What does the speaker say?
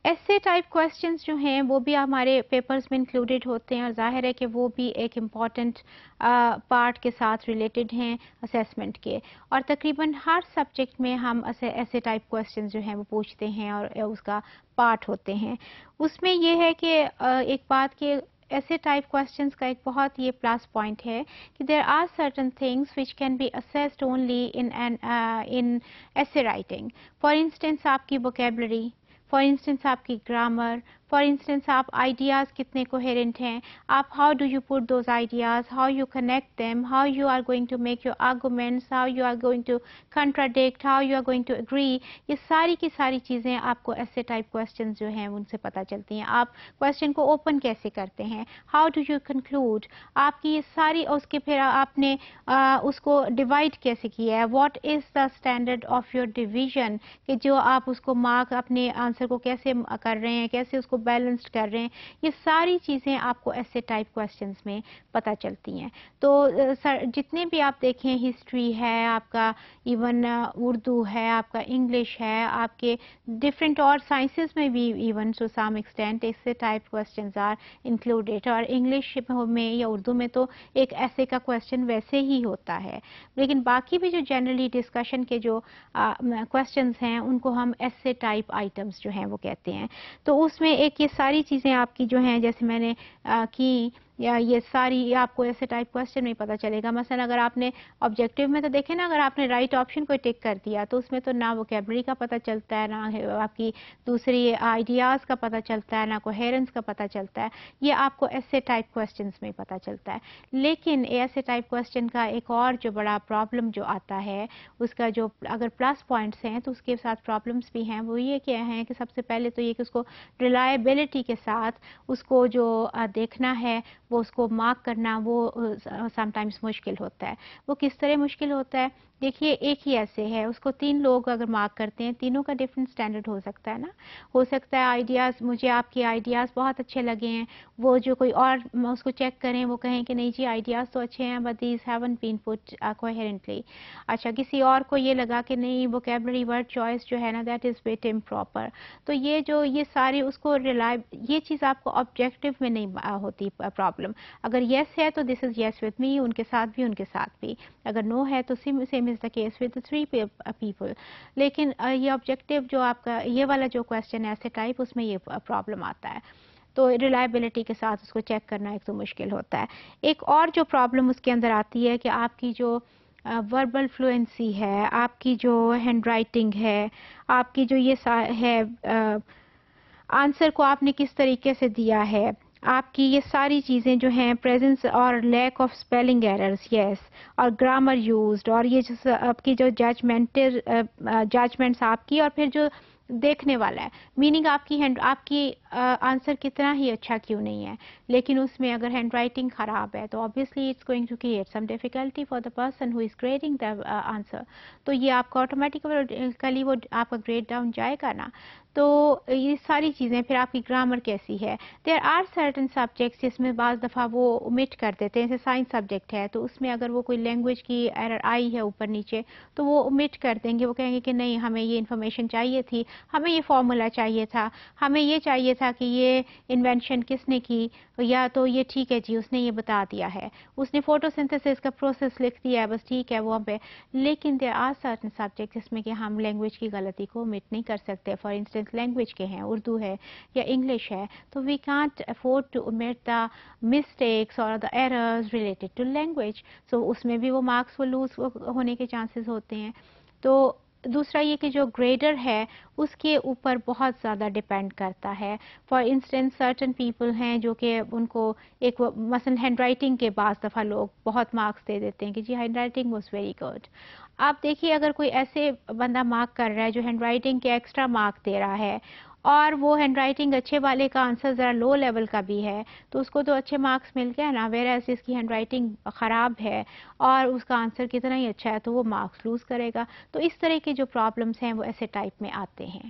ایسے type questions جو ہیں وہ بھی ہمارے پیپرز میں انکلوڈیڈ ہوتے ہیں، اور ظاہر ہے کہ وہ بھی ایک امپورٹنٹ پارٹ کے ساتھ ریلیٹڈ ہیں اسیسمنٹ کے، اور تقریباً ہر سبجیکٹ میں ہم ایسے ٹائپ کویسچنز جو ہیں وہ پوچھتے ہیں اور اس کا پارٹ ہوتے ہیں۔ اس میں یہ ہے کہ ایک بات کہ ایسے ٹائپ کویسچنز کا ایک بہت یہ پلس پوائنٹ ہے کہ there are certain things which can be assessed only in essay writing. For instance آپ کی ووکیبلری، فار انسٹنس آپ کی گرامر، فار انسٹنس آپ آئیڈیاز کتنے کوہیرنٹ ہیں، آپ how do you put those ideas, how you connect them, how you are going to make your arguments, how you are going to contradict, how you are going to agree, یہ ساری کی ساری چیزیں آپ کو ایسے ٹائپ کویسچنز جو ہیں ان سے پتہ چلتی ہیں۔ آپ کویسچن کو اوپن کیسے کرتے ہیں، ہاؤ ڈو یو کنکلوڈ، آپ کی یہ ساری، اس کے پھر آپ نے اس کو ڈیوائڈ کیسے کیا ہے، what is the standard of your division, کہ جو آپ اس کو مارک اپنے آنسر کو کیسے کر رہے ہیں، کیسے اس کو بیلنسڈ کر رہے ہیں، یہ ساری چیزیں آپ کو ایسے ٹائپ کویسچنز میں پتہ چلتی ہیں۔ تو جتنے بھی آپ دیکھیں، ہسٹری ہے آپ کا، ایون اردو ہے آپ کا، انگلش ہے آپ کے، ڈفرینٹ اور سائنسز میں بھی ایون ٹو سم ایکسٹینٹ ایسے ٹائپ کویسچنز آر انکلوڈیڈ، اور انگلش میں یا اردو میں تو ایک ایسے کا کویسچن ویسے ہی ہوتا ہے، لیکن باقی بھی جو جنرلی ڈسکشن کے جو کویسچنز ہیں ان کو ہم ایسے ٹائپ آئٹمس جو ہیں وہ کہتے ہیں۔ تو اس میں ایک یہ ساری چیزیں آپ کی جو ہیں، جیسے میں نے کی، یا یہ ساری آپ کو ایسے ٹائپ کویسچن میں پتہ چلے گا۔ مثلا اگر آپ نے آبجیکٹیو میں تو دیکھیں نا، اگر آپ نے رائٹ آپشن کو ٹک کر دیا تو اس میں تو نہ ووکیبلری کا پتہ چلتا ہے، نہ آپ کی دوسری آئیڈیاز کا پتہ چلتا ہے، نہ کوہیرنس کا پتہ چلتا ہے، یہ آپ کو ایسے ٹائپ کویسچنز میں پتہ چلتا ہے۔ لیکن ایسے ٹائپ کویسچن کا ایک اور جو بڑا پرابلم جو آتا ہے، اس کا جو اگر پلس پوائنٹس ہیں تو اس کے ساتھ پرابلمس بھی ہیں، وہ یہ کیا ہیں کہ سب سے پہلے تو یہ کہ اس کو ریلائبلٹی کے ساتھ اس کو جو دیکھنا ہے، وہ اس کو مارک کرنا، وہ سم ٹائمز مشکل ہوتا ہے۔ وہ کس طرح مشکل ہوتا ہے؟ دیکھیے، ایک ہی ایسے ہے، اس کو 3 لوگ اگر مارک کرتے ہیں، تینوں کا ڈفرینٹ اسٹینڈرڈ ہو سکتا ہے نا۔ ہو سکتا ہے آئیڈیاز، مجھے آپ کی آئیڈیاز بہت اچھے لگے ہیں، وہ جو کوئی اور اس کو چیک کریں، وہ کہیں کہ نہیں جی آئیڈیاز تو اچھے ہیں بٹ دیز ہیونٹ بین پٹ کوہیرنٹلی۔ اچھا، کسی اور کو یہ لگا کہ نہیں ووکیبلری ورڈ چوائس جو ہے نا دیٹ از بٹ امپراپر۔ تو یہ ساری اس کو یہ چیز آپ کو آبجیکٹو میں نہیں ہوتی پرابلم۔ اگر یس ہے تو دس از یس وتھ می، ان کے ساتھ بھی، ان کے ساتھ بھی۔ اگر نو ہے تو same is the case with 3 people. لیکن یہ آبجیکٹو جو آپ کا یہ والا جو کویسچن ہے ایسے ٹائپ، اس میں یہ پرابلم آتا ہے۔ تو ریلائبلٹی کے ساتھ اس کو چیک کرنا ایک تو مشکل ہوتا ہے۔ ایک اور جو پرابلم اس کے اندر آتی ہے کہ آپ کی جو وربل فلوئنسی ہے، آپ کی جو ہینڈ رائٹنگ ہے، آپ کی جو یہ ہے آنسر کو آپ نے کس طریقے سے دیا ہے، آپ کی یہ ساری چیزیں جو ہیں، پریزنس اور لیک آف اسپیلنگ ایررز، یس، اور گرامر یوزڈ، اور یہ جو آپ کی جو ججمنٹس آپ کی، اور پھر جو دیکھنے والا ہے، میننگ آپ کی آنسر کتنا ہی اچھا کیوں نہیں ہے، لیکن اس میں اگر ہینڈ رائٹنگ خراب ہے تو obviously it's going to create some difficulty for the person who is grading the answer۔ تو یہ آپ کو آٹومیٹیکلی وہ آپ کا گریڈ ڈاؤن جائے گا نا۔ تو یہ ساری چیزیں، پھر آپ کی گرامر کیسی ہے۔ دیر آر سرٹن سبجیکٹس جس میں بعض دفعہ وہ omit کر دیتے ہیں، جیسے سائنس سبجیکٹ ہے تو اس میں اگر وہ کوئی لینگویج کی ایرر آئی ہے اوپر نیچے تو وہ omit کر دیں گے، وہ کہیں گے کہ نہیں ہمیں یہ انفارمیشن چاہیے تھی، ہمیں یہ فارمولا چاہیے تھا، ہمیں یہ چاہیے تھا کہ یہ انوینشن کس نے کی، یا تو یہ ٹھیک ہے جی اس نے یہ بتا دیا ہے، اس نے فوٹو سنتھسس کا پروسیس لکھ دیا ہے، بس ٹھیک ہے وہ پہ۔ لیکن دیر آر سرٹن سبجیکٹ جس میں کہ ہم لینگویج کی غلطی کو omit نہیں کر سکتے۔ فار انسٹنس لینگویج کے ہیں، اردو ہے یا انگلش ہے، تو we can't afford to omit the mistakes اور the errors related to language, so اس میں بھی وہ مارکس وہ لوز ہونے کے چانسز ہوتے ہیں۔ تو دوسرا یہ کہ جو گریڈر ہے اس کے اوپر بہت زیادہ ڈپینڈ کرتا ہے۔ فار انسٹنس سرٹن پیپل ہیں جو کہ ان کو ایک مثلا ہینڈ رائٹنگ کے بعض دفعہ لوگ بہت مارکس دے دیتے ہیں کہ جی handwriting was very good. آپ دیکھیے اگر کوئی ایسے بندہ مارک کر رہا ہے جو ہینڈ رائٹنگ کے ایکسٹرا مارک دے رہا ہے، اور وہ ہینڈ رائٹنگ اچھے والے کا آنسر ذرا لو لیول کا بھی ہے، تو اس کو تو اچھے مارکس مل گئے نا، ویئر ایز اس کی ہینڈ رائٹنگ خراب ہے اور اس کا آنسر کتنا ہی اچھا ہے تو وہ مارکس لوز کرے گا۔ تو اس طرح کے جو پرابلمس ہیں وہ ایسے ٹائپ میں آتے ہیں۔